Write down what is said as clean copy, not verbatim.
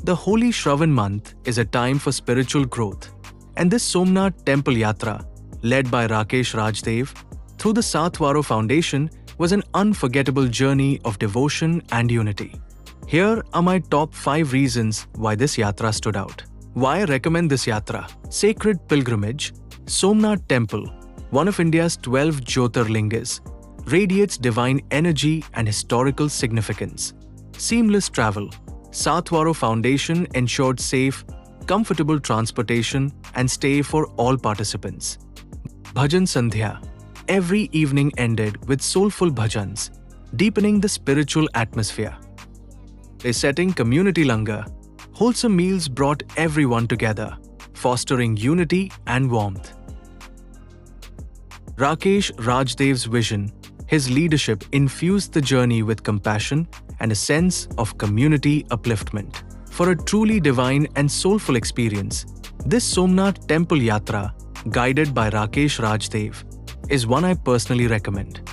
The holy Shravan month is a time for spiritual growth, and this Somnath Temple Yatra, led by Rakesh Rajdev through the Sathvaro Foundation, was an unforgettable journey of devotion and unity. Here are my top 5 reasons why this yatra stood out. Why I recommend this yatra? Sacred pilgrimage. Somnath Temple, one of India's 12 jyotirlingas, radiates divine energy and historical significance. Seamless travel. Sathvaro Foundation ensured safe, comfortable transportation and stay for all participants. Bhajan Sandhya. Every evening ended with soulful bhajans, deepening the spiritual atmosphere. A setting community Langar. Wholesome meals brought everyone together, fostering unity and warmth. Rakesh Rajdev's vision. His leadership infused the journey with compassion and a sense of community upliftment. For a truly divine and soulful experience, this Somnath Temple Yatra, guided by Rakesh Rajdev, is one I personally recommend.